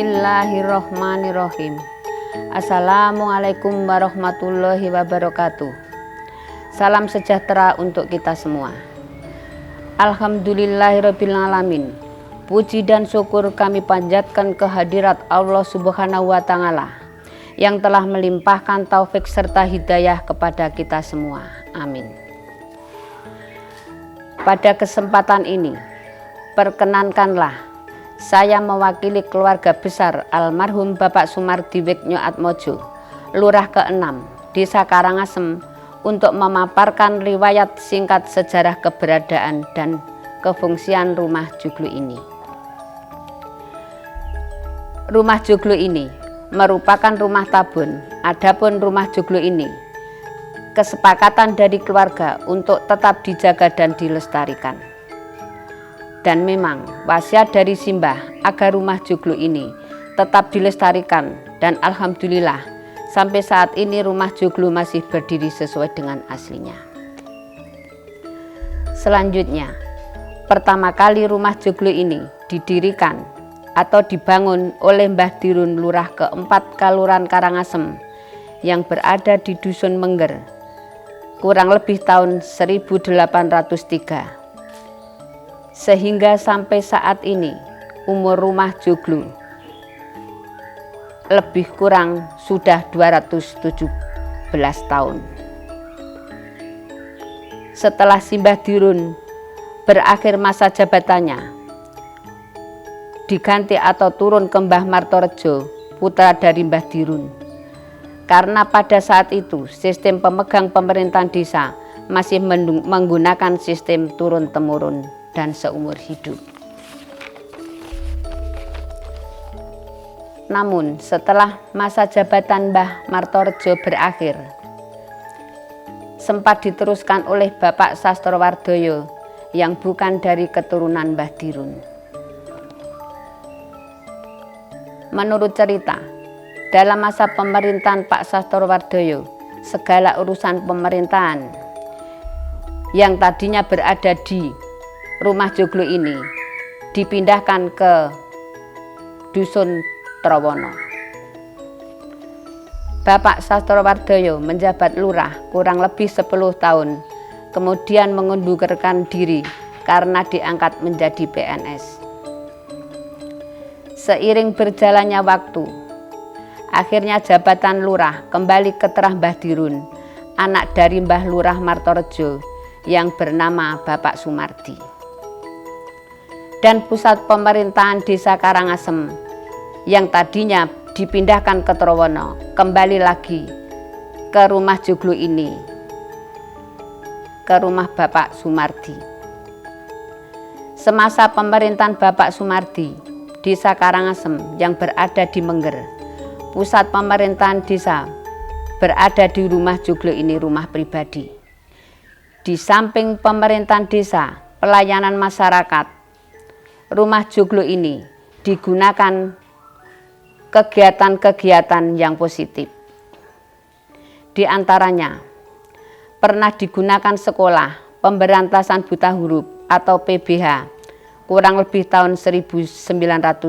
Bismillahirrohmanirrohim. Assalamualaikum warahmatullahi wabarakatuh. Salam sejahtera untuk kita semua. Alhamdulillahirrabbilalamin. Puji dan syukur kami panjatkan kehadirat Allah Subhanahu wa Ta'ala yang telah melimpahkan taufik serta hidayah kepada kita semua. Amin. Pada kesempatan ini, perkenankanlah saya mewakili keluarga besar almarhum Bapak Sumardi Weknyo Atmojo, Lurah ke-6, Desa Karangasem, untuk memaparkan riwayat singkat sejarah keberadaan dan kefungsian rumah joglo ini. Rumah joglo ini merupakan rumah tabun. Adapun rumah joglo ini kesepakatan dari keluarga untuk tetap dijaga dan dilestarikan. Dan memang wasiat dari Simbah agar rumah joglo ini tetap dilestarikan, dan alhamdulillah sampai saat ini rumah joglo masih berdiri sesuai dengan aslinya. Selanjutnya, pertama kali rumah joglo ini didirikan atau dibangun oleh Mbah Dirun Lurah ke-4 Kalurahan Karangasem yang berada di Dusun Mengger kurang lebih tahun 1803. Sehingga sampai saat ini umur rumah joglo lebih kurang sudah 217 tahun. Setelah Simbah Dirun berakhir masa jabatannya, diganti atau turun ke Mbah Martorejo, putra dari Mbah Dirun. Karena pada saat itu sistem pemegang pemerintahan desa masih menggunakan sistem turun-temurun dan seumur hidup. Namun setelah masa jabatan Mbah Martorejo berakhir, sempat diteruskan oleh Bapak Sastrowardoyo yang bukan dari keturunan Mbah Dirun. Menurut cerita, dalam masa pemerintahan Pak Sastrowardoyo, segala urusan pemerintahan yang tadinya berada di rumah joglo ini dipindahkan ke Dusun Trowono. Bapak Sastrowardoyo menjabat lurah kurang lebih 10 tahun, kemudian mengundurkan diri karena diangkat menjadi PNS. Seiring berjalannya waktu, akhirnya jabatan lurah kembali ke terah Mbah Dirun, anak dari Mbah Lurah Martorejo yang bernama Bapak Sumardi. Dan pusat pemerintahan Desa Karangasem yang tadinya dipindahkan ke Trowono kembali lagi ke rumah joglo ini, ke rumah Bapak Sumardi. Semasa pemerintahan Bapak Sumardi, Desa Karangasem yang berada di Mengger, pusat pemerintahan desa berada di rumah joglo ini, rumah pribadi. Di samping pemerintahan desa, pelayanan masyarakat, rumah joglo ini digunakan kegiatan-kegiatan yang positif. Di antaranya, pernah digunakan sekolah pemberantasan buta huruf atau PBH kurang lebih tahun 1955.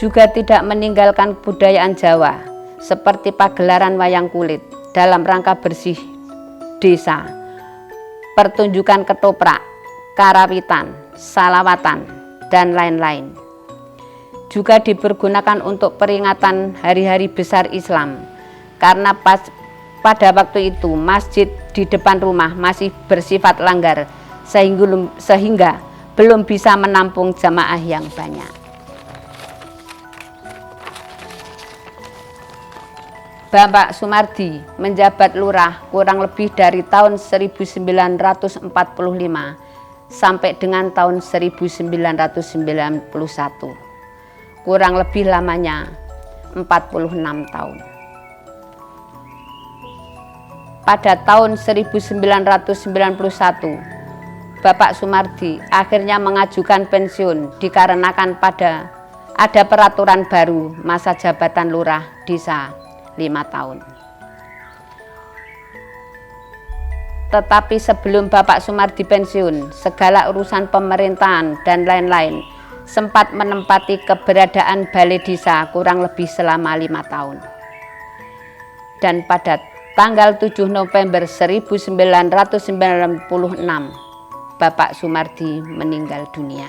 Juga tidak meninggalkan kebudayaan Jawa seperti pagelaran wayang kulit dalam rangka bersih desa, pertunjukan ketoprak, karawitan, salawatan, dan lain-lain. Juga dipergunakan untuk peringatan hari-hari besar Islam, karena pada waktu itu masjid di depan rumah masih bersifat langgar sehingga belum bisa menampung jamaah yang banyak. Bapak Sumardi menjabat lurah kurang lebih dari tahun 1945 sampai dengan tahun 1991. Kurang lebih lamanya 46 tahun. Pada tahun 1991, Bapak Sumardi akhirnya mengajukan pensiun dikarenakan ada peraturan baru masa jabatan lurah desa 5 tahun. Tetapi sebelum Bapak Sumardi pensiun, segala urusan pemerintahan dan lain-lain sempat menempati keberadaan Balai Desa kurang lebih selama 5 tahun. Dan pada tanggal 7 November 1996, Bapak Sumardi meninggal dunia.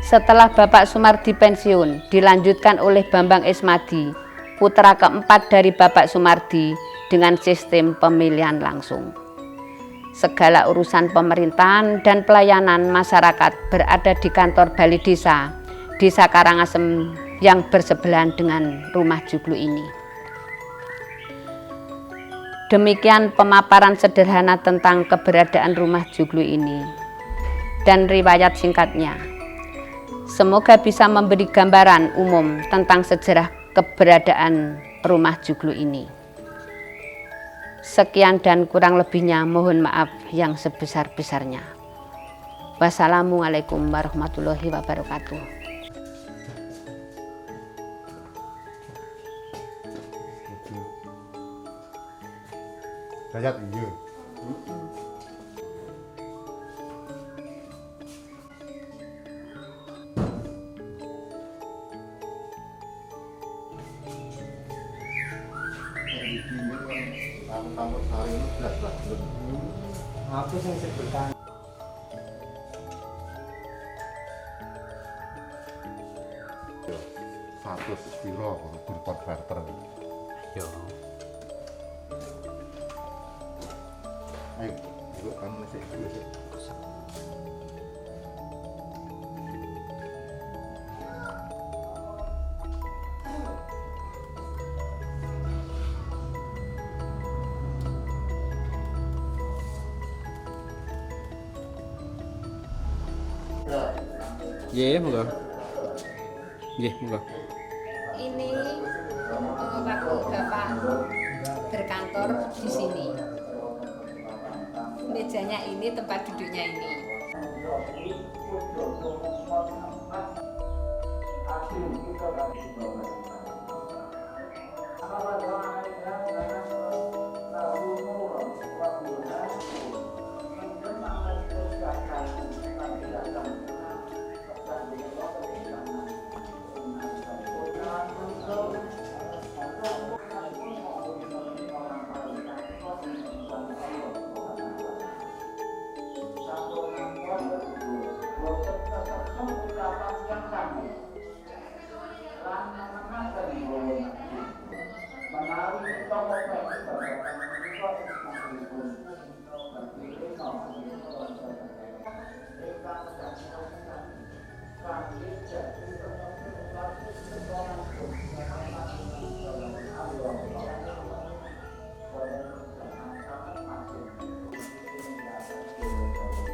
Setelah Bapak Sumardi pensiun, dilanjutkan oleh Bambang Ismadi, putra keempat dari Bapak Sumardi, dengan sistem pemilihan langsung. Segala urusan pemerintahan dan pelayanan masyarakat berada di kantor Balai Desa, Desa Karangasem yang bersebelahan dengan Rumah Joglo ini. Demikian pemaparan sederhana tentang keberadaan Rumah Joglo ini dan riwayat singkatnya. Semoga bisa memberi gambaran umum tentang sejarah keberadaan Rumah Joglo ini. Sekian dan kurang lebihnya mohon maaf yang sebesar-besarnya. Wassalamualaikum warahmatullahi wabarakatuh. Dayat iya. Tamu hari ini belas aku yang sebutan. Satu sepiro berpot barter. Yo. Ayo, dulu kamu sih. Moga. Moga. Ini waktu Bapak berkantor di sini. Mejanya ini, tempat duduknya ini.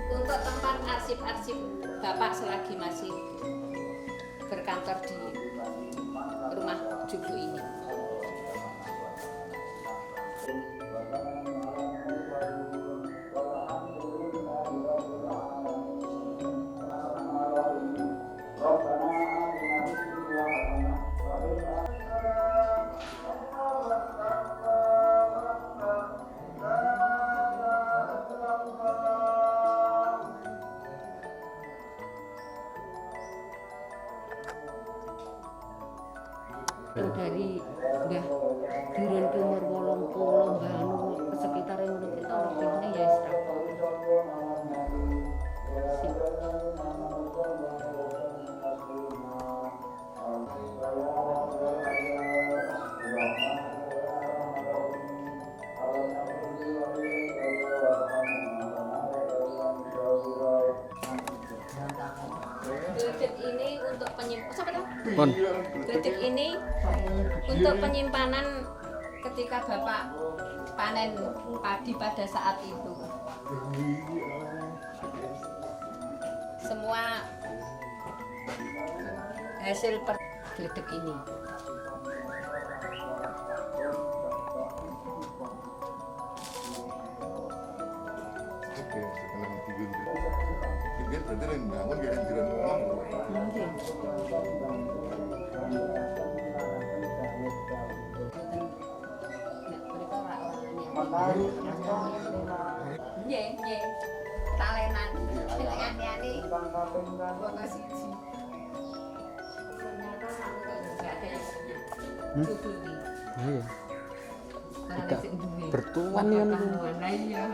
Untuk tempat arsip-arsip Bapak selagi masih berkantor di Rumah Joglo ini. Dari Mbah Dirun ke umur 80 Mbah anu sekitar ngono kita lebihnya ya istirahat. Gledek ini untuk Gledek ini untuk penyimpanan ketika Bapak panen padi pada saat itu. Semua hasil gledek ini. Oke, setelah tidur. Dia berarti yang bangun dia jiran uang. Nggih. talenan. Aneh-aneh. Gua siji. Ternyata sampe kok enggak ada yang punya. Cucu iki. Iya. Tidak Bertuan kan. Iya.